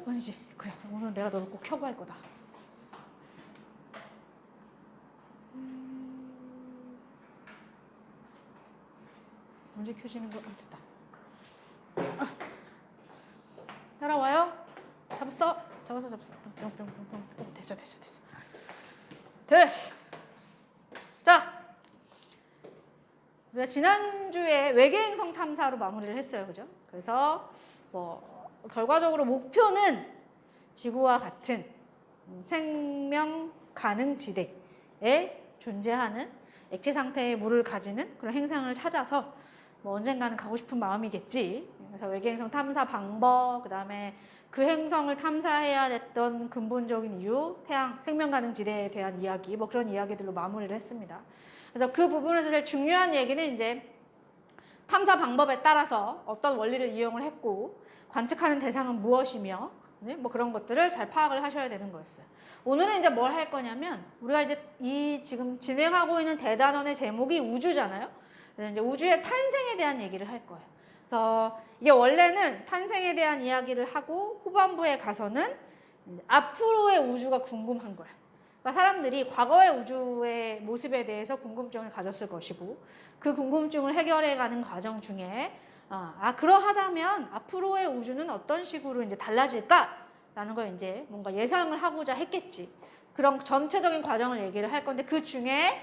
은지. 그래. 오늘 내가 너를 꼭 켜고 할 거다. 언제 켜지는 거? 됐다. 따라와요. 잡았어. 뿅뿅뿅뿅. 됐어. 자, 우리가 지난주에 외계행성 탐사로 마무리를 했어요. 그죠? 그래서 결과적으로 목표는 지구와 같은 생명 가능 지대에 존재하는 액체 상태의 물을 가지는 그런 행성을 찾아서 언젠가는 가고 싶은 마음이겠지. 그래서 외계행성 탐사 방법, 그 다음에 그 행성을 탐사해야 됐던 근본적인 이유, 태양 생명 가능 지대에 대한 이야기, 그런 이야기들로 마무리를 했습니다. 그래서 그 부분에서 제일 중요한 얘기는 이제 탐사 방법에 따라서 어떤 원리를 이용을 했고 관측하는 대상은 무엇이며 그런 것들을 잘 파악을 하셔야 되는 거였어요. 오늘은 이제 뭘 할 거냐면 우리가 이제 이 지금 진행하고 있는 대단원의 제목이 우주잖아요. 그래서 이제 우주의 탄생에 대한 얘기를 할 거예요. 그래서 이게 원래는 탄생에 대한 이야기를 하고 후반부에 가서는 앞으로의 우주가 궁금한 거야. 그러니까 사람들이 과거의 우주의 모습에 대해서 궁금증을 가졌을 것이고 그 궁금증을 해결해가는 과정 중에 그러하다면 앞으로의 우주는 어떤 식으로 이제 달라질까라는 걸 이제 뭔가 예상을 하고자 했겠지. 그런 전체적인 과정을 얘기를 할 건데 그 중에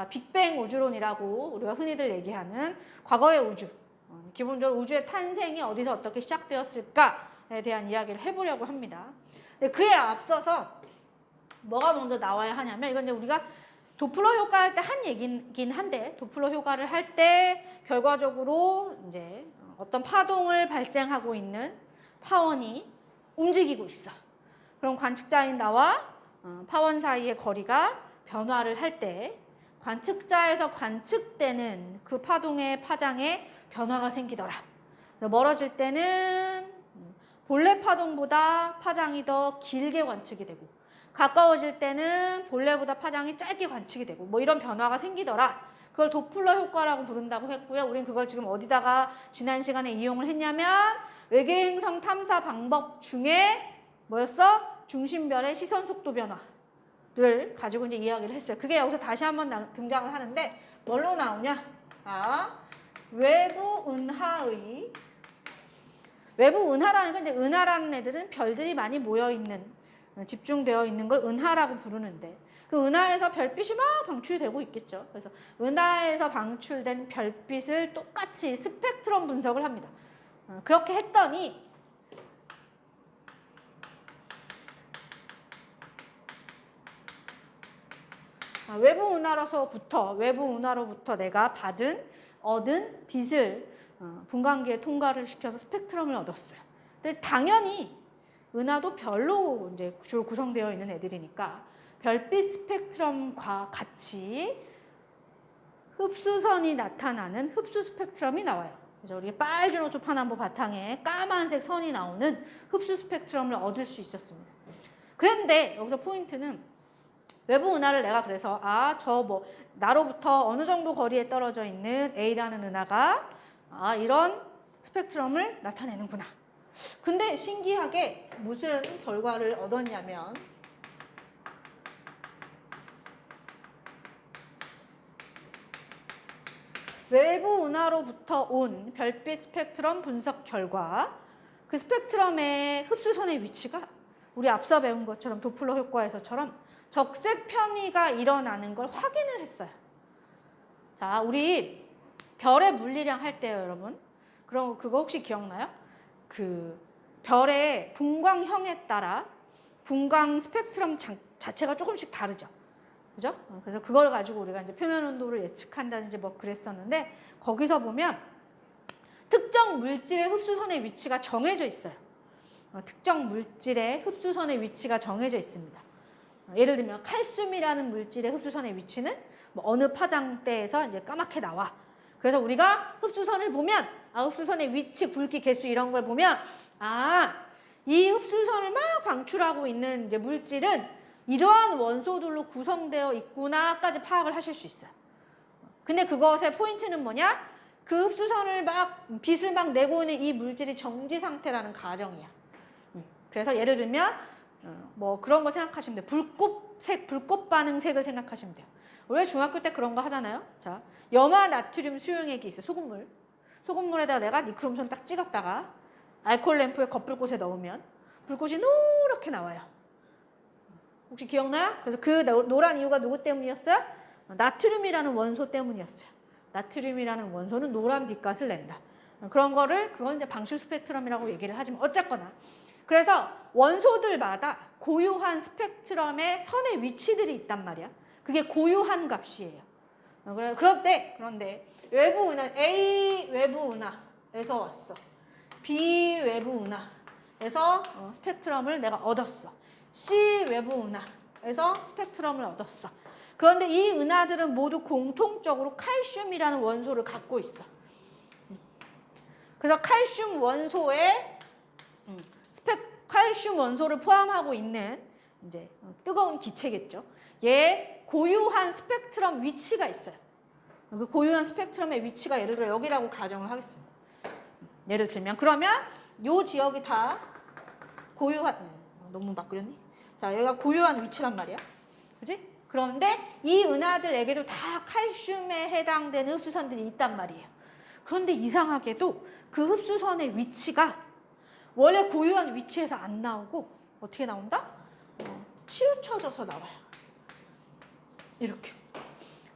빅뱅 우주론이라고 우리가 흔히들 얘기하는 과거의 우주, 기본적으로 우주의 탄생이 어디서 어떻게 시작되었을까에 대한 이야기를 해보려고 합니다. 근데 그에 앞서서 뭐가 먼저 나와야 하냐면 이건 이제 우리가 도플러 효과 할 때 한 얘기긴 한데 도플러 효과를 할 때 결과적으로 이제 어떤 파동을 발생하고 있는 파원이 움직이고 있어. 그럼 관측자인 나와 파원 사이의 거리가 변화를 할 때 관측자에서 관측되는 그 파동의 파장에 변화가 생기더라. 멀어질 때는 본래 파동보다 파장이 더 길게 관측이 되고 가까워질 때는 본래보다 파장이 짧게 관측이 되고 이런 변화가 생기더라. 그걸 도플러 효과라고 부른다고 했고요. 우린 그걸 지금 어디다가 지난 시간에 이용을 했냐면 외계행성 탐사 방법 중에 뭐였어? 중심별의 시선 속도 변화를 가지고 이제 이야기를 했어요. 그게 여기서 다시 한번 등장을 하는데 뭘로 나오냐? 외부 은하라는 건 이제 은하라는 애들은 별들이 많이 모여 있는 집중되어 있는 걸 은하라고 부르는데 그 은하에서 별빛이 막 방출되고 있겠죠. 그래서 은하에서 방출된 별빛을 똑같이 스펙트럼 분석을 합니다. 그렇게 했더니 외부 은하로부터 내가 얻은 빛을 분광기에 통과를 시켜서 스펙트럼을 얻었어요. 근데 당연히 은하도 별로 이제 주로 구성되어 있는 애들이니까 별빛 스펙트럼과 같이 흡수선이 나타나는 흡수 스펙트럼이 나와요. 그래서 우리 빨주노초 파남보 바탕에 까만색 선이 나오는 흡수 스펙트럼을 얻을 수 있었습니다. 그런데 여기서 포인트는 외부 은하를 내가 그래서 나로부터 어느 정도 거리에 떨어져 있는 A라는 은하가 이런 스펙트럼을 나타내는구나. 근데 신기하게 무슨 결과를 얻었냐면 외부 은하로부터 온 별빛 스펙트럼 분석 결과 그 스펙트럼의 흡수선의 위치가 우리 앞서 배운 것처럼 도플러 효과에서처럼 적색 편의가 일어나는 걸 확인을 했어요. 자, 우리 별의 물리량 할 때요, 여러분. 그럼 그거 혹시 기억나요? 그 별의 분광형에 따라 분광 스펙트럼 자체가 조금씩 다르죠. 그죠? 그래서 그걸 가지고 우리가 이제 표면 온도를 예측한다든지 그랬었는데 거기서 보면 특정 물질의 흡수선의 위치가 정해져 있어요. 특정 물질의 흡수선의 위치가 정해져 있습니다. 예를 들면 칼슘이라는 물질의 흡수선의 위치는 어느 파장대에서 이제 까맣게 나와. 그래서 우리가 흡수선을 보면 흡수선의 위치, 굵기, 개수 이런 걸 보면 이 흡수선을 막 방출하고 있는 이제 물질은 이러한 원소들로 구성되어 있구나까지 파악을 하실 수 있어요. 근데 그것의 포인트는 뭐냐? 그 흡수선을 빛을 막 내고 있는 이 물질이 정지 상태라는 가정이야. 그래서 예를 들면 뭐 그런 거 생각하시면 돼요. 불꽃색, 불꽃 반응색을 생각하시면 돼요. 우리 중학교 때 그런 거 하잖아요. 자, 염화 나트륨 수용액이 있어요. 소금물. 소금물에다가 내가 니크롬손 딱 찍었다가 알코올 램프에 겉불꽃에 넣으면 불꽃이 노랗게 나와요. 혹시 기억나요? 그래서 그 노란 이유가 누구 때문이었어요? 나트륨이라는 원소 때문이었어요. 나트륨이라는 원소는 노란 빛깔을 낸다. 그건 이제 방출 스펙트럼이라고 얘기를 하지만 어쨌거나. 그래서 원소들마다 고유한 스펙트럼의 선의 위치들이 있단 말이야. 그게 고유한 값이에요. 그런데 외부 은하, A 외부 은하에서 왔어. B 외부 은하에서 스펙트럼을 내가 얻었어. C 외부 은하에서 스펙트럼을 얻었어. 그런데 이 은하들은 모두 공통적으로 칼슘이라는 원소를 갖고 있어. 그래서 칼슘 원소에 칼슘 원소를 포함하고 있는 이제 뜨거운 기체겠죠. 얘 고유한 스펙트럼 위치가 있어요. 그 고유한 스펙트럼의 위치가 예를 들어 여기라고 가정을 하겠습니다. 예를 들면 그러면 요 지역이 다 고유한 너무 막 그렸니? 자, 얘가 고유한 위치란 말이야. 그지? 그런데 이 은하들에게도 다 칼슘에 해당되는 흡수선들이 있단 말이에요. 그런데 이상하게도 그 흡수선의 위치가 원래 고유한 위치에서 안 나오고 어떻게 나온다? 치우쳐져서 나와요. 이렇게.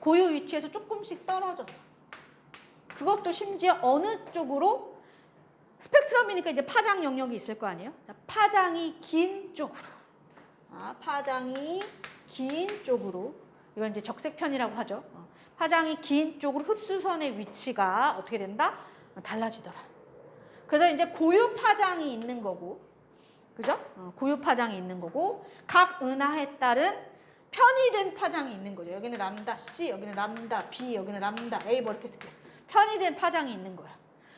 고유 위치에서 조금씩 떨어져서. 그것도 심지어 어느 쪽으로 스펙트럼이니까 이제 파장 영역이 있을 거 아니에요? 자, 파장이 긴 쪽으로. 파장이 긴 쪽으로. 이건 이제 적색편이라고 하죠. 파장이 긴 쪽으로 흡수선의 위치가 어떻게 된다? 달라지더라. 그래서 이제 고유 파장이 있는 거고, 그죠? 고유 파장이 있는 거고, 각 은하에 따른 편의된 파장이 있는 거죠. 여기는 람다 C, 여기는 람다 B, 여기는 람다 A, 뭐 이렇게 쓸게요. 편의된 파장이 있는 거야.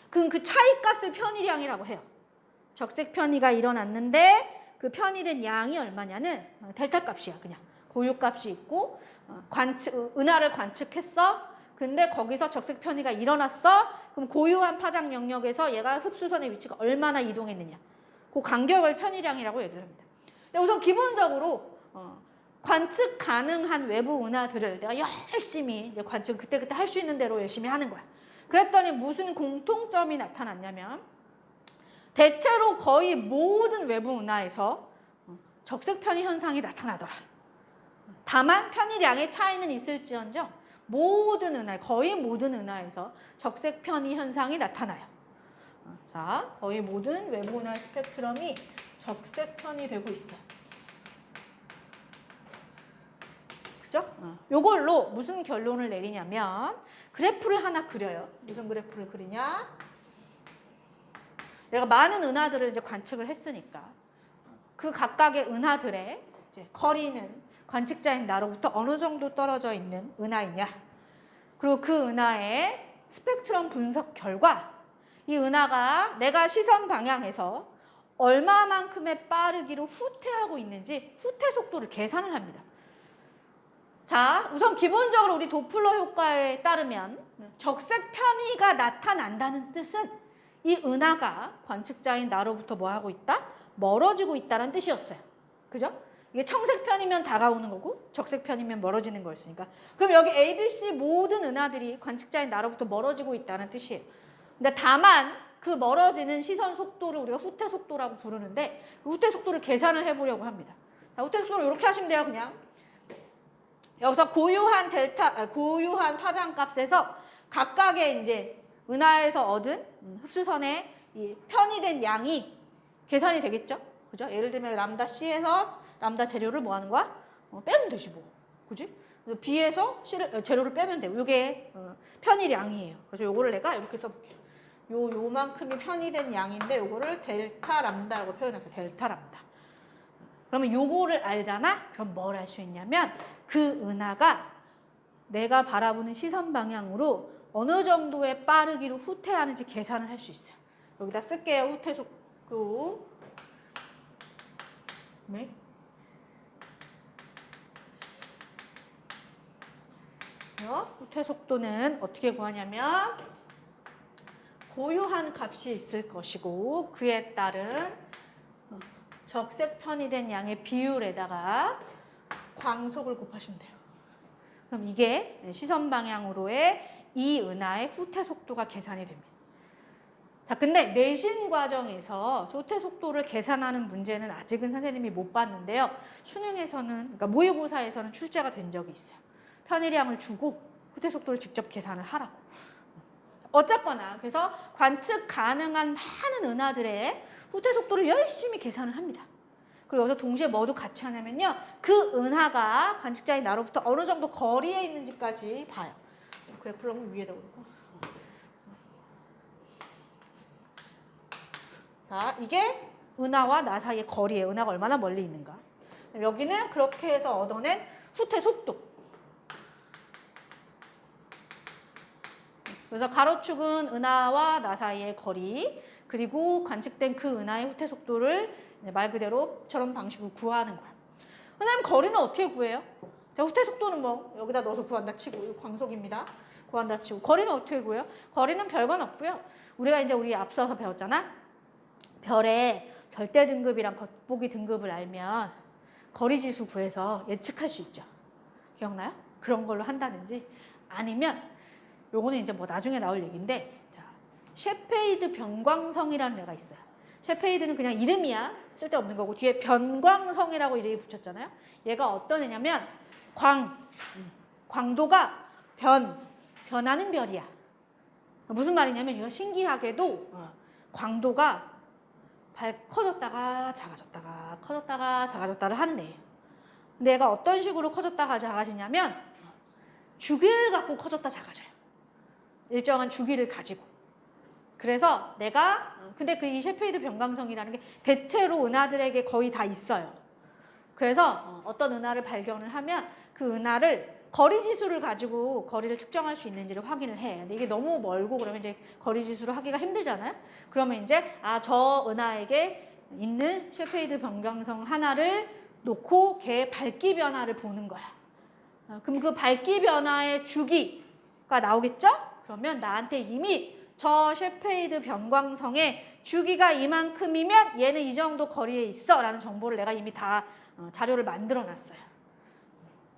그럼 그 차이 값을 편의량이라고 해요. 적색 편의가 일어났는데 그 편의된 양이 얼마냐는 델타 값이야, 그냥. 고유 값이 있고, 은하를 관측했어. 근데 거기서 적색 편의가 일어났어. 그럼 고유한 파장 영역에서 얘가 흡수선의 위치가 얼마나 이동했느냐. 그 간격을 편의량이라고 얘기를 합니다. 근데 우선 기본적으로 관측 가능한 외부 은하들을 내가 열심히 이제 관측 그때그때 할 수 있는 대로 열심히 하는 거야. 그랬더니 무슨 공통점이 나타났냐면 대체로 거의 모든 외부 은하에서 적색 편의 현상이 나타나더라. 다만 편의량의 차이는 있을지언정 모든 은하, 거의 모든 은하에서 적색 편의 현상이 나타나요. 자, 거의 모든 외부 은하의 스펙트럼이 적색 편이 되고 있어요. 그죠? 요걸로 무슨 결론을 내리냐면 그래프를 하나 그려요. 무슨 그래프를 그리냐? 내가 많은 은하들을 이제 관측을 했으니까 그 각각의 은하들의 이제 거리는 관측자인 나로부터 어느 정도 떨어져 있는 은하이냐. 그리고 그 은하의 스펙트럼 분석 결과 이 은하가 내가 시선 방향에서 얼마만큼의 빠르기로 후퇴하고 있는지 후퇴 속도를 계산을 합니다. 자, 우선 기본적으로 우리 도플러 효과에 따르면 적색 편의가 나타난다는 뜻은 이 은하가 관측자인 나로부터 뭐 하고 있다? 멀어지고 있다는 뜻이었어요. 그죠? 이게 청색 편이면 다가오는 거고 적색 편이면 멀어지는 거였으니까. 그럼 여기 A, B, C 모든 은하들이 관측자인 나로부터 멀어지고 있다는 뜻이에요. 근데 다만 그 멀어지는 시선 속도를 우리가 후퇴 속도라고 부르는데 그 후퇴 속도를 계산을 해보려고 합니다. 자, 후퇴 속도를 이렇게 하시면 돼요. 그냥 여기서 고유한 파장 값에서 각각의 이제 은하에서 얻은 흡수선의 이 편의된 양이 계산이 되겠죠. 그죠? 예를 들면 람다 C에서 람다 재료를 뭐 하는 거야? 빼면 되지 뭐. 그지? B에서 재료를 빼면 돼. 이게 편의량이에요. 그래서 요거를 내가 이렇게 써볼게요. 요만큼이 편의된 양인데 요거를 델타 람다라고 표현해서 델타 람다. 그러면 요거를 알잖아? 그럼 뭘 알 수 있냐면 그 은하가 내가 바라보는 시선 방향으로 어느 정도의 빠르기로 후퇴하는지 계산을 할 수 있어요. 여기다 쓸게요. 후퇴 속도. 네. 후퇴 속도는 어떻게 구하냐면 고유한 값이 있을 것이고 그에 따른 적색 편이 된 양의 비율에다가 광속을 곱하시면 돼요. 그럼 이게 시선 방향으로의 이 은하의 후퇴 속도가 계산이 됩니다. 자, 근데 내신 과정에서 후퇴 속도를 계산하는 문제는 아직은 선생님이 못 봤는데요. 수능에서는, 그러니까 모의고사에서는 출제가 된 적이 있어요. 편의량을 주고 후퇴 속도를 직접 계산을 하라고. 어쨌거나 그래서 관측 가능한 많은 은하들의 후퇴 속도를 열심히 계산을 합니다. 그리고 여기서 동시에 뭐도 같이 하냐면요. 그 은하가 관측자인 나로부터 어느 정도 거리에 있는지까지 봐요. 그래프를 한번 위에다 올리고. 자, 이게 은하와 나 사이의 거리예요. 은하가 얼마나 멀리 있는가. 여기는 그렇게 해서 얻어낸 후퇴 속도. 그래서 가로축은 은하와 나 사이의 거리, 그리고 관측된 그 은하의 후퇴 속도를 말 그대로 저런 방식으로 구하는 거야. 선생님, 거리는 어떻게 구해요? 자, 후퇴 속도는 뭐 여기다 넣어서 구한다 치고, 이거 광속입니다. 구한다 치고. 거리는 어떻게 구해요? 거리는 별건 없고요. 우리가 이제 우리 앞서서 배웠잖아. 별의 절대 등급이랑 겉보기 등급을 알면 거리 지수 구해서 예측할 수 있죠. 기억나요? 그런 걸로 한다든지 아니면 요거는 이제 뭐 나중에 나올 얘기인데, 자, 셰페이드 변광성이라는 애가 있어요. 셰페이드는 그냥 이름이야. 쓸데없는 거고 뒤에 변광성이라고 이름이 붙였잖아요. 얘가 어떤 애냐면 광도가 변하는 별이야. 무슨 말이냐면 이거 신기하게도 광도가 커졌다가 작아졌다가 커졌다가 작아졌다를 하는 애예요. 근데 얘가 어떤 식으로 커졌다가 작아지냐면 주기를 갖고 커졌다 작아져요. 일정한 주기를 가지고. 그래서 근데 그 이 셰페이드 변광성이라는 게 대체로 은하들에게 거의 다 있어요. 그래서 어떤 은하를 발견을 하면 그 은하를 거리 지수를 가지고 거리를 측정할 수 있는지를 확인을 해. 근데 이게 너무 멀고 그러면 이제 거리 지수를 하기가 힘들잖아요. 그러면 이제 저 은하에게 있는 셰페이드 변광성 하나를 놓고 걔의 밝기 변화를 보는 거야. 그럼 그 밝기 변화의 주기가 나오겠죠? 그러면 나한테 이미 저 셰페이드 변광성의 주기가 이만큼이면 얘는 이 정도 거리에 있어 라는 정보를 내가 이미 다 자료를 만들어 놨어요.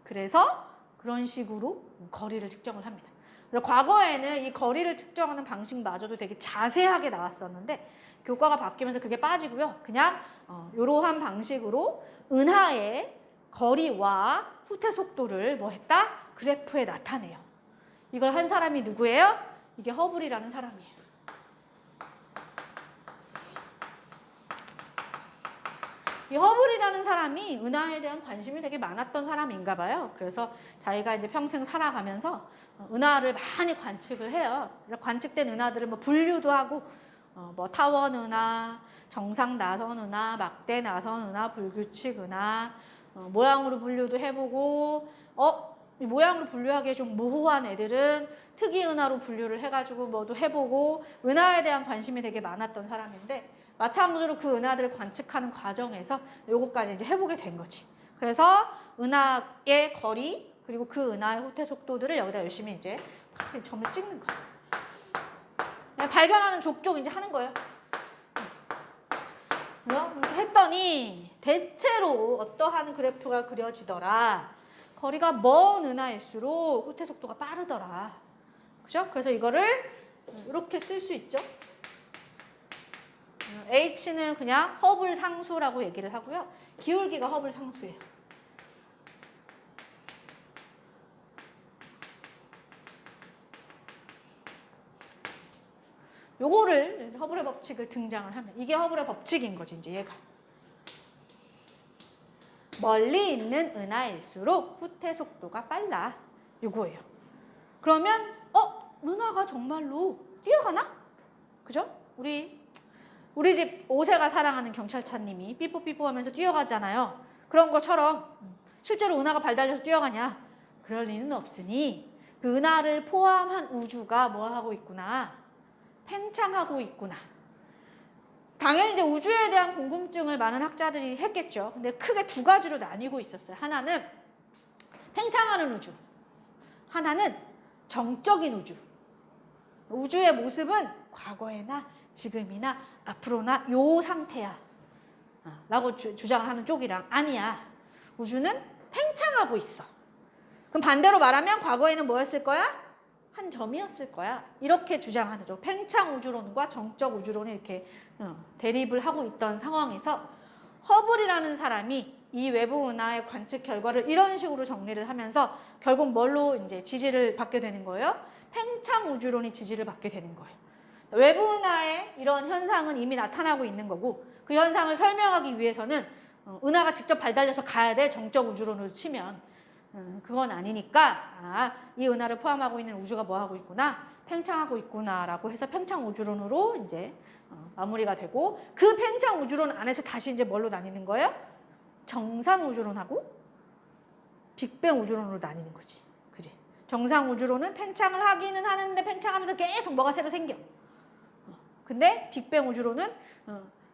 그래서 그런 식으로 거리를 측정을 합니다. 그래서 과거에는 이 거리를 측정하는 방식마저도 되게 자세하게 나왔었는데 교과가 바뀌면서 그게 빠지고요. 그냥 이러한 방식으로 은하의 거리와 후퇴 속도를 뭐 했다? 그래프에 나타내요. 이걸 한 사람이 누구예요? 이게 허블이라는 사람이에요. 이 허블이라는 사람이 은하에 대한 관심이 되게 많았던 사람인가 봐요. 그래서 자기가 이제 평생 살아가면서 은하를 많이 관측을 해요. 그래서 관측된 은하들을 뭐 분류도 하고 뭐 타원 은하, 정상 나선 은하, 막대 나선 은하, 불규칙 은하, 모양으로 분류도 해보고 이 모양으로 분류하기에 좀 모호한 애들은 특이 은하로 분류를 해가지고 뭐도 해보고 은하에 대한 관심이 되게 많았던 사람인데 마찬가지로 그 은하들을 관측하는 과정에서 요거까지 이제 해보게 된 거지. 그래서 은하의 거리 그리고 그 은하의 후퇴 속도들을 여기다 열심히 이제 점을 찍는 거야. 발견하는 족족 이제 하는 거예요. 이렇게 했더니 대체로 어떠한 그래프가 그려지더라. 거리가 먼 은하일수록 후퇴 속도가 빠르더라. 그죠? 그래서 이거를 이렇게 쓸 수 있죠. H는 그냥 허블 상수라고 얘기를 하고요. 기울기가 허블 상수예요. 요거를 허블의 법칙을 등장을 하면 이게 허블의 법칙인 거지 이제 얘가. 멀리 있는 은하일수록 후퇴 속도가 빨라. 요거예요. 그러면 은하가 정말로 뛰어가나? 그죠? 우리 집 5세가 사랑하는 경찰차님이 삐뽀삐뽀 하면서 뛰어가잖아요. 그런 것처럼 실제로 은하가 발달려서 뛰어가냐? 그럴 리는 없으니 그 은하를 포함한 우주가 뭐 하고 있구나? 팽창하고 있구나. 당연히 이제 우주에 대한 궁금증을 많은 학자들이 했겠죠. 근데 크게 두 가지로 나뉘고 있었어요. 하나는 팽창하는 우주, 하나는 정적인 우주. 우주의 모습은 과거에나 지금이나 앞으로나 요 상태야 라고 주장을 하는 쪽이랑 아니야. 우주는 팽창하고 있어. 그럼 반대로 말하면 과거에는 뭐였을 거야? 한 점이었을 거야. 이렇게 주장하는 쪽. 팽창 우주론과 정적 우주론이 이렇게 대립을 하고 있던 상황에서 허블이라는 사람이 이 외부 은하의 관측 결과를 이런 식으로 정리를 하면서 결국 뭘로 이제 지지를 받게 되는 거예요? 팽창 우주론이 지지를 받게 되는 거예요. 외부 은하의 이런 현상은 이미 나타나고 있는 거고 그 현상을 설명하기 위해서는 은하가 직접 발달려서 가야 돼. 정적 우주론으로 치면. 그건 아니니까 이 은하를 포함하고 있는 우주가 뭐 하고 있구나? 팽창하고 있구나라고 해서 팽창 우주론으로 이제 마무리가 되고 그 팽창 우주론 안에서 다시 이제 뭘로 나뉘는 거예요? 정상 우주론하고 빅뱅 우주론으로 나뉘는 거지. 그지? 정상 우주론은 팽창을 하기는 하는데 팽창하면서 계속 뭐가 새로 생겨. 근데 빅뱅 우주론은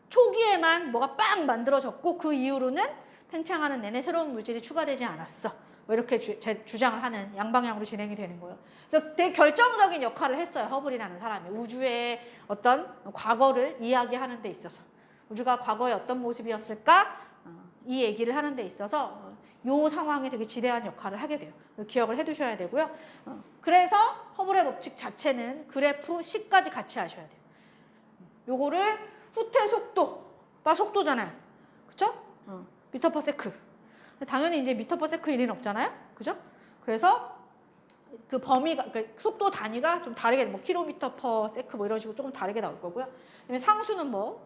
초기에만 뭐가 빵 만들어졌고 그 이후로는 팽창하는 내내 새로운 물질이 추가되지 않았어. 이렇게 주장을 하는 양방향으로 진행이 되는 거예요. 그래서 되게 결정적인 역할을 했어요. 허블이라는 사람이. 우주의 어떤 과거를 이야기하는 데 있어서. 우주가 과거에 어떤 모습이었을까? 이 얘기를 하는 데 있어서 이 상황에 되게 지대한 역할을 하게 돼요. 기억을 해두셔야 되고요. 그래서 허블의 법칙 자체는 그래프 C까지 같이 하셔야 돼요. 요거를 후퇴 속도가 속도잖아요. 그쵸? 미터 퍼 세크. 당연히 이제 미터 퍼 세크 일은 없잖아요. 그죠? 그래서 그 범위가, 그 속도 단위가 좀 다르게, 뭐 킬로미터 퍼 세크 뭐 이런 식으로 조금 다르게 나올 거고요. 그다음에 상수는 뭐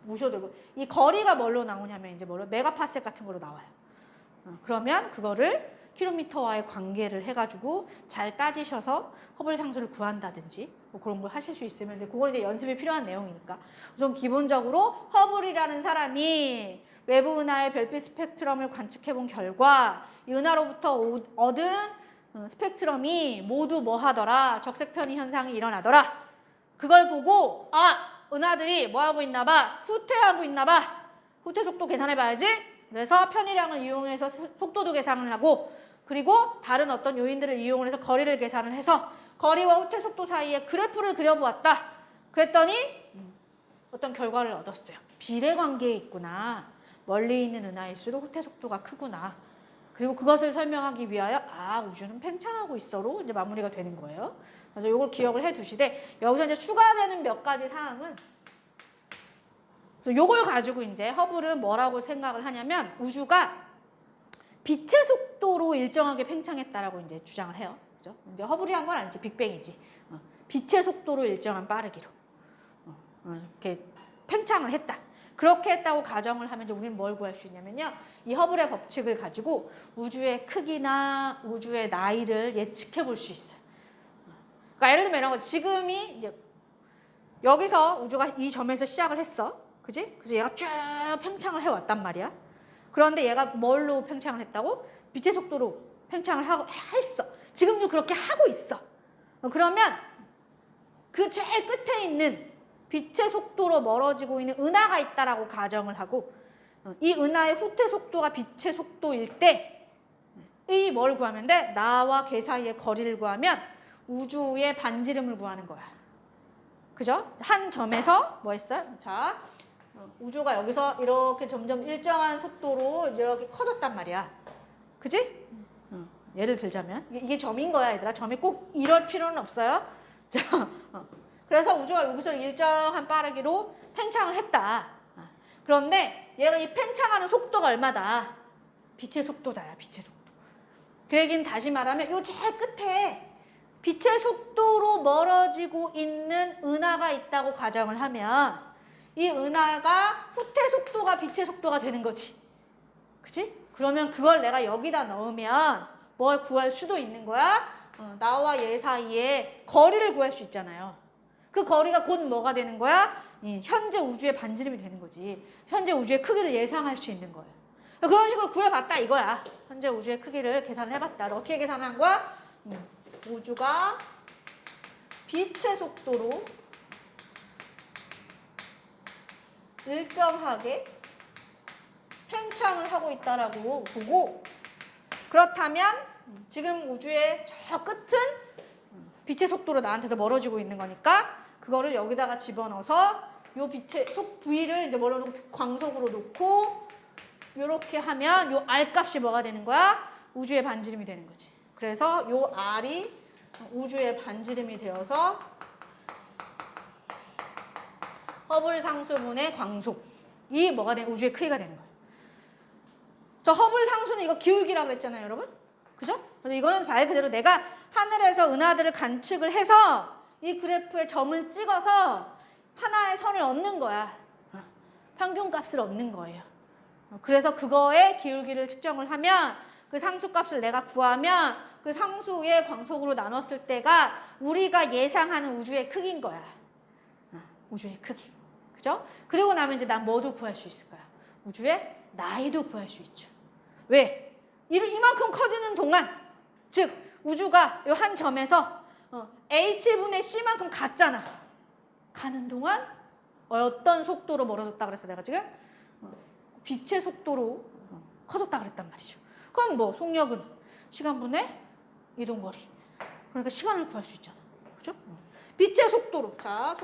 무셔도 되고 이 거리가 뭘로 나오냐면 이제 뭐로 메가파섹 같은 걸로 나와요. 그러면 그거를 킬로미터와의 관계를 해가지고 잘 따지셔서 허블 상수를 구한다든지 뭐 그런 걸 하실 수 있으면 근데 그건 이제 연습이 필요한 내용이니까 우선 기본적으로 허블이라는 사람이 외부 은하의 별빛 스펙트럼을 관측해본 결과 이 은하로부터 얻은 스펙트럼이 모두 뭐 하더라? 적색 편의 현상이 일어나더라. 그걸 보고 은하들이 뭐 하고 있나 봐? 후퇴하고 있나 봐. 후퇴 속도 계산해 봐야지. 그래서 편의량을 이용해서 속도도 계산을 하고 그리고 다른 어떤 요인들을 이용을 해서 거리를 계산을 해서 거리와 후퇴 속도 사이에 그래프를 그려보았다. 그랬더니 어떤 결과를 얻었어요. 비례관계에 있구나. 멀리 있는 은하일수록 후퇴 속도가 크구나. 그리고 그것을 설명하기 위하여 우주는 팽창하고 있어로 이제 마무리가 되는 거예요. 그래서 이걸 기억을 해 두시되 여기서 이제 추가되는 몇 가지 사항은 그래서 요걸 가지고 이제 허블은 뭐라고 생각을 하냐면 우주가 빛의 속도로 일정하게 팽창했다라고 이제 주장을 해요. 그죠? 이제 허블이 한 건 아니지. 빅뱅이지. 빛의 속도로 일정한 빠르기로 이렇게 팽창을 했다. 그렇게 했다고 가정을 하면 이제 우리는 뭘 구할 수 있냐면요. 이 허블의 법칙을 가지고 우주의 크기나 우주의 나이를 예측해 볼 수 있어요. 그러니까 예를 들면 이런 거 지금이 이제 여기서 우주가 이 점에서 시작을 했어. 그지? 그래서 얘가 쭉 팽창을 해왔단 말이야. 그런데 얘가 뭘로 팽창을 했다고? 빛의 속도로 팽창을 했어. 지금도 그렇게 하고 있어. 그러면 그 제일 끝에 있는 빛의 속도로 멀어지고 있는 은하가 있다라고 가정을 하고 이 은하의 후퇴 속도가 빛의 속도일 때 이 뭘 구하면 돼? 나와 걔 사이의 거리를 구하면 우주의 반지름을 구하는 거야. 그죠? 한 점에서 뭐 했어요? 자, 우주가 여기서 이렇게 점점 일정한 속도로 이렇게 커졌단 말이야. 그지? 예를 들자면 이게 점인 거야, 얘들아. 점이 꼭 이럴 필요는 없어요. 자, 그래서 우주가 여기서 일정한 빠르기로 팽창을 했다. 그런데 얘가 이 팽창하는 속도가 얼마다? 빛의 속도다야, 빛의 속도. 그 얘기는 다시 말하면 요 제일 끝에 빛의 속도로 멀어지고 있는 은하가 있다고 가정을 하면 이 은하가 후퇴 속도가 빛의 속도가 되는 거지. 그치? 그러면 그걸 내가 여기다 넣으면 뭘 구할 수도 있는 거야? 나와 얘 사이에 거리를 구할 수 있잖아요. 그 거리가 곧 뭐가 되는 거야? 현재 우주의 반지름이 되는 거지. 현재 우주의 크기를 예상할 수 있는 거예요. 그런 식으로 구해봤다 이거야. 현재 우주의 크기를 계산을 해봤다. 어떻게 계산을 한 거야? 우주가 빛의 속도로 일정하게 팽창을 하고 있다라고 보고 그렇다면 지금 우주의 저 끝은 빛의 속도로 나한테서 멀어지고 있는 거니까 그거를 여기다가 집어넣어서 요 빛의 속 V를 이제 뭐로 놓고 광속으로 놓고 요렇게 하면 요 R 값이 뭐가 되는 거야? 우주의 반지름이 되는 거지. 그래서 요 R이 우주의 반지름이 되어서 허블 상수분의 광속이 뭐가 되는 우주의 크기가 되는 거예요. 저 허블 상수는 이거 기울기라고 그랬잖아요, 여러분. 그죠? 그래서 이거는 말 그대로 내가 하늘에서 은하들을 관측을 해서 이 그래프에 점을 찍어서 하나의 선을 얻는 거야. 평균값을 얻는 거예요. 그래서 그거의 기울기를 측정을 하면 그 상수값을 내가 구하면 그 상수의 광속으로 나눴을 때가 우리가 예상하는 우주의 크기인 거야. 우주의 크기. 그죠? 그리고 나면 이제 난 뭐도 구할 수 있을 거야. 우주의 나이도 구할 수 있죠. 왜? 이만큼 커지는 동안, 즉 우주가 이 한 점에서 h분의 c만큼 갔잖아. 가는 동안 어떤 속도로 멀어졌다 그랬어 내가 지금? 빛의 속도로 커졌다 그랬단 말이죠. 그럼 뭐 속력은 시간분의 이동거리. 그러니까 시간을 구할 수 있잖아. 그죠? 빛의 속도로. 자,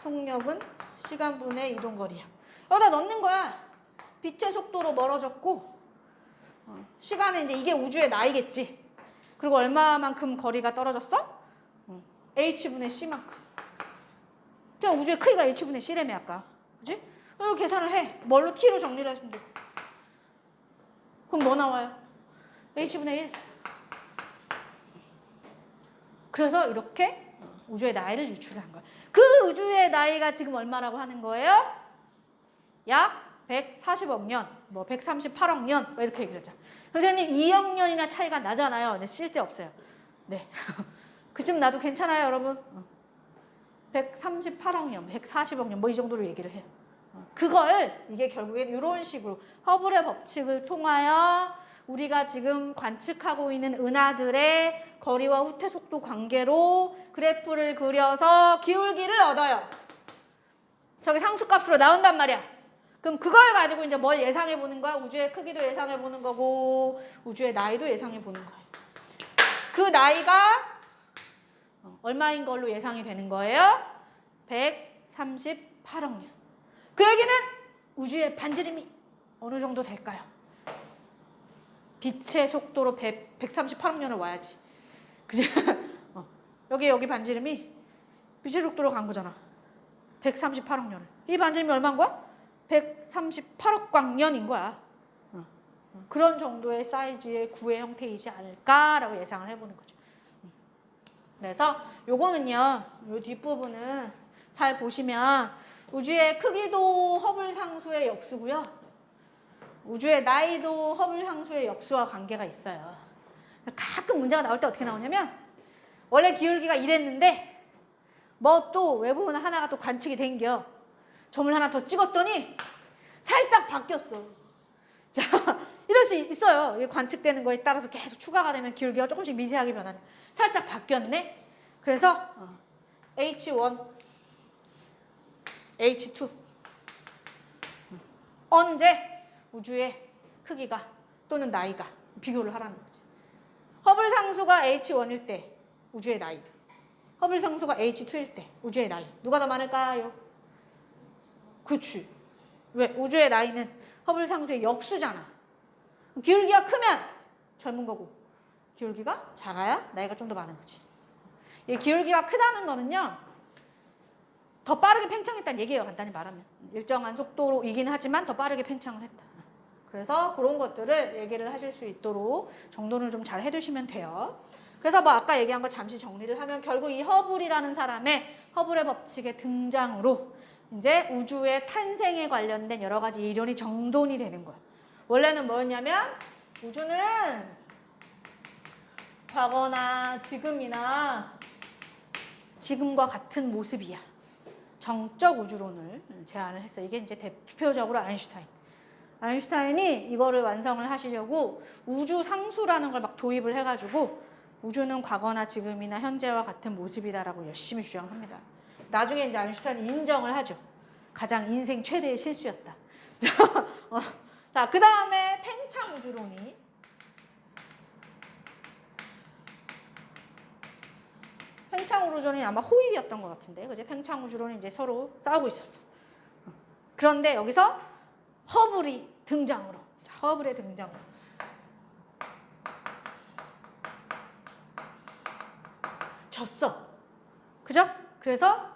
속력은 시간분의 이동거리야. 여기다 넣는 거야. 빛의 속도로 멀어졌고 시간은 이제 이게 우주의 나이겠지. 그리고 얼마만큼 거리가 떨어졌어? h분의 c만큼. 그냥 우주의 크기가 h분의 c라며 아까. 그지? 이렇게 계산을 해. 뭘로 t로 정리를 하시면 돼. 그럼 뭐 나와요? h분의 1. 그래서 이렇게 우주의 나이를 유출한 거야. 그 우주의 나이가 지금 얼마라고 하는 거예요? 약 140억 년, 뭐 138억 년, 뭐 이렇게 얘기를 하죠. 선생님 2억 년이나 차이가 나잖아요. 네, 쓸데없어요. 네. 그쯤 나도 괜찮아요, 여러분. 138억 년, 140억 년, 뭐 이 정도로 얘기를 해요. 그걸 이게 결국엔 이런 식으로 허블의 법칙을 통하여 우리가 지금 관측하고 있는 은하들의 거리와 후퇴 속도 관계로 그래프를 그려서 기울기를 얻어요. 저게 상수값으로 나온단 말이야. 그럼 그걸 가지고 이제 뭘 예상해 보는 거야? 우주의 크기도 예상해 보는 거고 우주의 나이도 예상해 보는 거예요. 그 나이가 얼마인 걸로 예상이 되는 거예요? 138억 년. 그 얘기는 우주의 반지름이 어느 정도 될까요? 빛의 속도로 138억 년을 와야지. 그지? 여기 반지름이 빛의 속도로 간 거잖아. 138억 년을. 이 반지름이 얼마인 거야? 138억 광년인 거야. 그런 정도의 사이즈의 구의 형태이지 않을까라고 예상을 해보는 거죠. 그래서 요거는요, 요 뒷부분은 잘 보시면 우주의 크기도 허블 상수의 역수고요. 우주의 나이도 허블 상수의 역수와 관계가 있어요. 가끔 문제가 나올 때 어떻게 나오냐면 원래 기울기가 이랬는데 뭐 또 외부 은 하나가 또 관측이 된겨. 점을 하나 더 찍었더니 살짝 바뀌었어. 자, 이럴 수 있어요. 관측되는 거에 따라서 계속 추가가 되면 기울기가 조금씩 미세하게 변하는. 살짝 바뀌었네. 그래서 H1, H2 언제 우주의 크기가 또는 나이가 비교를 하라는 거지. 허블 상수가 H1일 때 우주의 나이, 허블 상수가 H2일 때 우주의 나이 누가 더 많을까요? 그렇지. 왜? 우주의 나이는 허블 상수의 역수잖아. 기울기가 크면 젊은 거고 기울기가 작아야 나이가 좀 더 많은 거지. 이 기울기가 크다는 거는요, 더 빠르게 팽창했다는 얘기예요. 간단히 말하면 일정한 속도로이긴 하지만 더 빠르게 팽창을 했다. 그래서 그런 것들을 얘기를 하실 수 있도록 정돈을 좀 잘 해두시면 돼요. 그래서 뭐 아까 얘기한 거 잠시 정리를 하면 결국 이 허블이라는 사람의 허블의 법칙의 등장으로 이제 우주의 탄생에 관련된 여러 가지 이론이 정돈이 되는 거야. 원래는 뭐였냐면 우주는 과거나 지금이나 지금과 같은 모습이야. 정적 우주론을 제안을 했어요. 이게 이제 대표적으로 아인슈타인. 아인슈타인이 이거를 완성을 하시려고 우주 상수라는 걸 막 도입을 해가지고 우주는 과거나 지금이나 현재와 같은 모습이다라고 열심히 주장합니다. 나중에 이제 아인슈타인이 인정을 하죠. 가장 인생 최대의 실수였다. 자, 그 다음에 팽창 우주론이 팽창 우주론이 아마 호일이었던 것 같은데, 그지? 팽창 우주론이 이제 서로 싸우고 있었어. 그런데 여기서 허블이 등장으로. 자, 허블의 등장으로. 졌어. 그죠? 그래서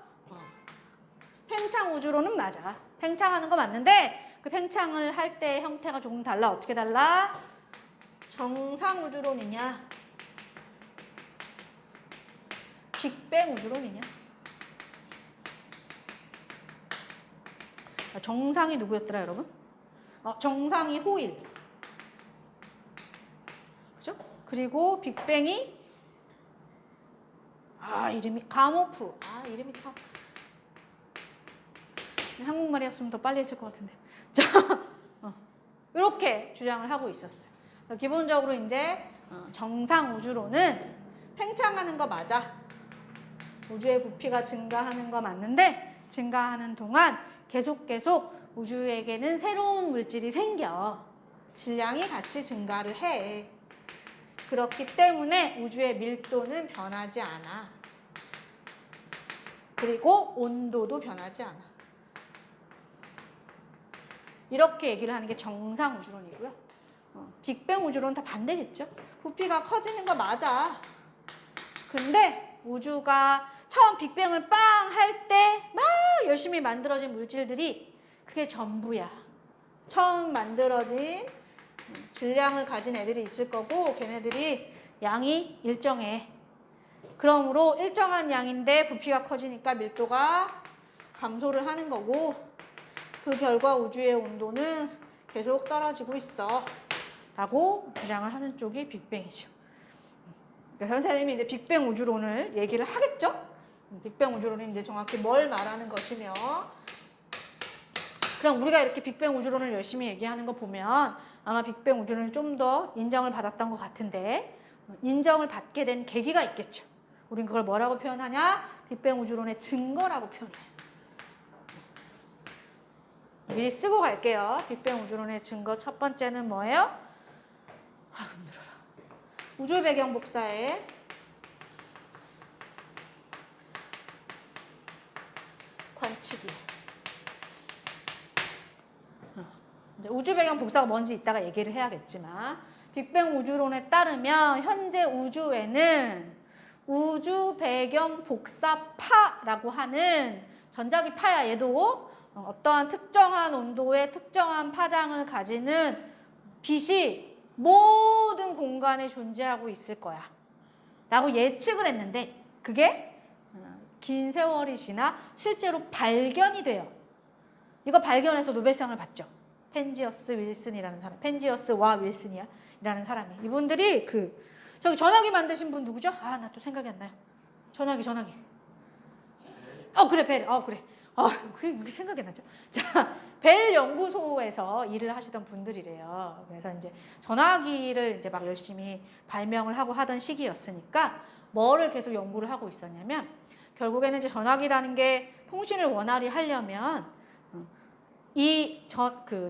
팽창 우주론은 맞아. 팽창하는 거 맞는데 그 팽창을 할 때 형태가 조금 달라. 어떻게 달라? 정상 우주론이냐? 빅뱅 우주론이냐? 정상이 누구였더라, 여러분? 정상이 호일. 그죠? 그리고 빅뱅이 이름이 가모프. 이름이 참 한국말이었으면 더 빨리 했을 것 같은데. 자, 이렇게 주장을 하고 있었어요. 기본적으로 이제 정상 우주론은 팽창하는 거 맞아. 우주의 부피가 증가하는 거 맞는데 증가하는 동안 계속 우주에게는 새로운 물질이 생겨. 질량이 같이 증가를 해. 그렇기 때문에 우주의 밀도는 변하지 않아. 그리고 온도도 변하지 않아. 이렇게 얘기를 하는 게 정상 우주론이고요. 빅뱅 우주론은 다 반대겠죠. 부피가 커지는 거 맞아. 근데 우주가 처음 빅뱅을 빵 할 때 막 열심히 만들어진 물질들이 그게 전부야. 처음 만들어진 질량을 가진 애들이 있을 거고 걔네들이 양이 일정해. 그러므로 일정한 양인데 부피가 커지니까 밀도가 감소를 하는 거고 그 결과 우주의 온도는 계속 떨어지고 있어. 라고 주장을 하는 쪽이 빅뱅이죠. 그러니까 선생님이 이제 빅뱅 우주론을 얘기를 하겠죠? 빅뱅 우주론이 이제 정확히 뭘 말하는 것이며 그냥 우리가 이렇게 빅뱅 우주론을 열심히 얘기하는 거 보면 아마 빅뱅 우주론이 좀 더 인정을 받았던 것 같은데 인정을 받게 된 계기가 있겠죠. 우린 그걸 뭐라고 표현하냐? 빅뱅 우주론의 증거라고 표현해요. 미리 쓰고 갈게요. 빅뱅 우주론의 증거 첫 번째는 뭐예요? 힘들어라. 우주 배경 복사에 관측이. 이제 우주 배경 복사가 뭔지 이따가 얘기를 해야겠지만 빅뱅 우주론에 따르면 현재 우주에는 우주 배경 복사파라고 하는 전자기파야. 얘도 어떠한 특정한 온도의 특정한 파장을 가지는 빛이 모든 공간에 존재하고 있을 거야 라고 예측을 했는데 그게 긴 세월이 지나 실제로 발견이 돼요. 이거 발견해서 노벨상을 받죠. 펜지어스 윌슨이라는 사람. 펜지어스와 윌슨이야 이라는 사람이. 이분들이 저기 전화기 만드신 분 누구죠? 나 또 생각이 안 나요. 전화기. 그래, 벨. 그래. 그게 생각이 안 나죠. 자, 벨 연구소에서 일을 하시던 분들이래요. 그래서 이제 전화기를 이제 막 열심히 발명을 하고 하던 시기였으니까 뭐를 계속 연구를 하고 있었냐면 결국에는 이제 전화기라는 게 통신을 원활히 하려면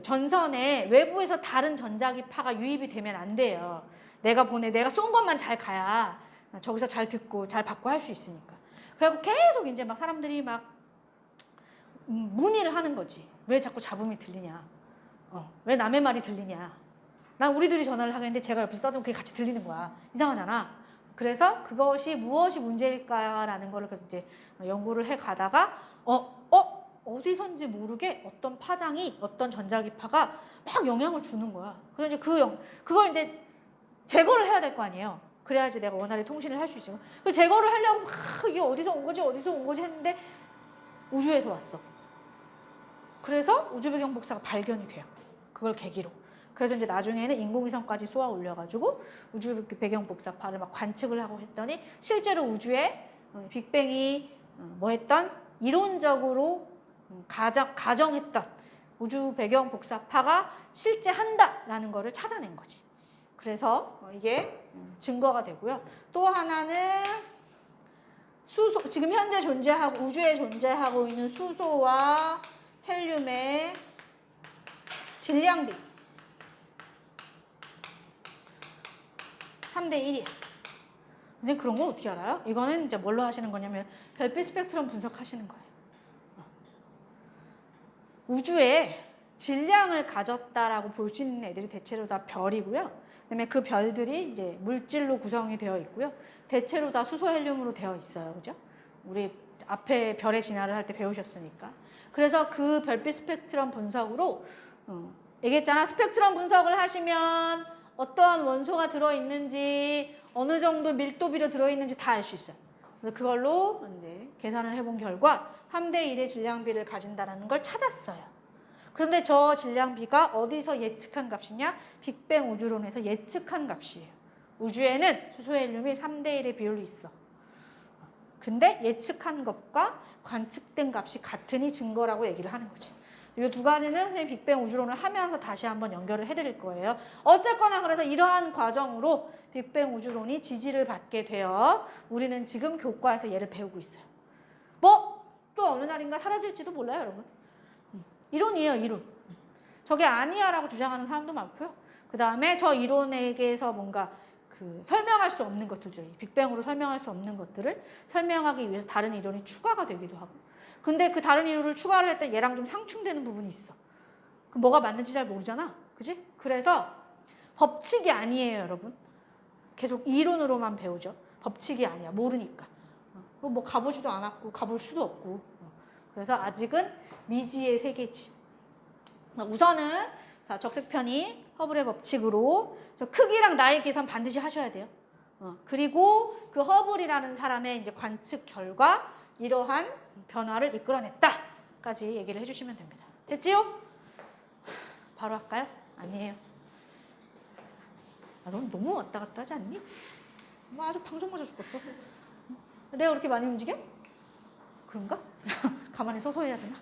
전선에 외부에서 다른 전자기파가 유입이 되면 안 돼요. 내가 쏜 것만 잘 가야 저기서 잘 듣고 잘 받고 할 수 있으니까. 그래갖고 계속 이제 막 사람들이 막 문의를 하는 거지. 왜 자꾸 잡음이 들리냐? 왜 남의 말이 들리냐? 난 우리 둘이 전화를 하겠는데 제가 옆에서 떠들면 그게 같이 들리는 거야. 이상하잖아. 그래서 그것이 무엇이 문제일까라는 거를 이제 연구를 해 가다가 어디선지 모르게 어떤 파장이 어떤 전자기파가 막 영향을 주는 거야. 그래서 이제 그걸 이제 제거를 해야 될 거 아니에요. 그래야지 내가 원활히 통신을 할 수 있어요. 그걸 제거를 하려고 막 이게 어디서 온 거지 했는데 우주에서 왔어. 그래서 우주 배경 복사가 발견이 돼요. 그걸 계기로. 그래서 이제 나중에는 인공위성까지 쏘아 올려가지고 우주 배경 복사파를 막 관측을 하고 했더니 실제로 우주에 빅뱅이 이론적으로 가정했던 우주 배경 복사파가 실제 한다라는 거를 찾아낸 거지. 그래서 이게 증거가 되고요. 또 하나는 수소, 지금 현재 우주에 존재하고 있는 수소와 헬륨의 질량비 3대 1이야. 선생님 그런 건 어떻게 알아요? 이거는 이제 뭘로 하시는 거냐면 별빛 스펙트럼 분석하시는 거예요. 우주에 질량을 가졌다라고 볼 수 있는 애들이 대체로 다 별이고요. 그다음에 그 별들이 이제 물질로 구성이 되어 있고요. 대체로 다 수소 헬륨으로 되어 있어요. 그죠? 우리 앞에 별의 진화를 할 때 배우셨으니까. 그래서 그 별빛 스펙트럼 분석으로 얘기했잖아. 스펙트럼 분석을 하시면 어떠한 원소가 들어있는지 어느 정도 밀도비로 들어있는지 다 알 수 있어요. 그래서 그걸로 이제 계산을 해본 결과 3대 1의 질량비를 가진다는 걸 찾았어요. 그런데 저 질량비가 어디서 예측한 값이냐? 빅뱅 우주론에서 예측한 값이에요. 우주에는 수소 헬륨이 3대 1의 비율로 있어. 근데 예측한 것과 관측된 값이 같으니 증거라고 얘기를 하는 거지. 이 두 가지는 선생님 빅뱅 우주론을 하면서 다시 한번 연결을 해드릴 거예요. 어쨌거나 그래서 이러한 과정으로 빅뱅 우주론이 지지를 받게 되어 우리는 지금 교과에서 얘를 배우고 있어요. 뭐 또 어느 날인가 사라질지도 몰라요, 여러분. 이론이에요, 이론. 저게 아니야라고 주장하는 사람도 많고요. 그 다음에 저 이론에게서 뭔가 설명할 수 없는 것들죠. 빅뱅으로 설명할 수 없는 것들을 설명하기 위해서 다른 이론이 추가가 되기도 하고. 근데 그 다른 이론을 추가를 했더니 얘랑 좀 상충되는 부분이 있어. 그럼 뭐가 맞는지 잘 모르잖아. 그지? 그래서 법칙이 아니에요, 여러분. 계속 이론으로만 배우죠. 법칙이 아니야. 모르니까. 뭐 가보지도 않았고 가볼 수도 없고. 그래서 아직은 미지의 세계지. 우선은 자, 적색편이 허블의 법칙으로 저 크기랑 나이 계산 반드시 하셔야 돼요. 그리고 그 허블이라는 사람의 이제 관측 결과 이러한 변화를 이끌어냈다까지 얘기를 해주시면 됩니다. 됐지요? 바로 할까요? 아니에요. 넌 너무 왔다 갔다 하지 않니? 뭐 아주 방송 맞아 죽겠어. 내가 그렇게 많이 움직여? 그런가? 가만히 서서 해야 되나?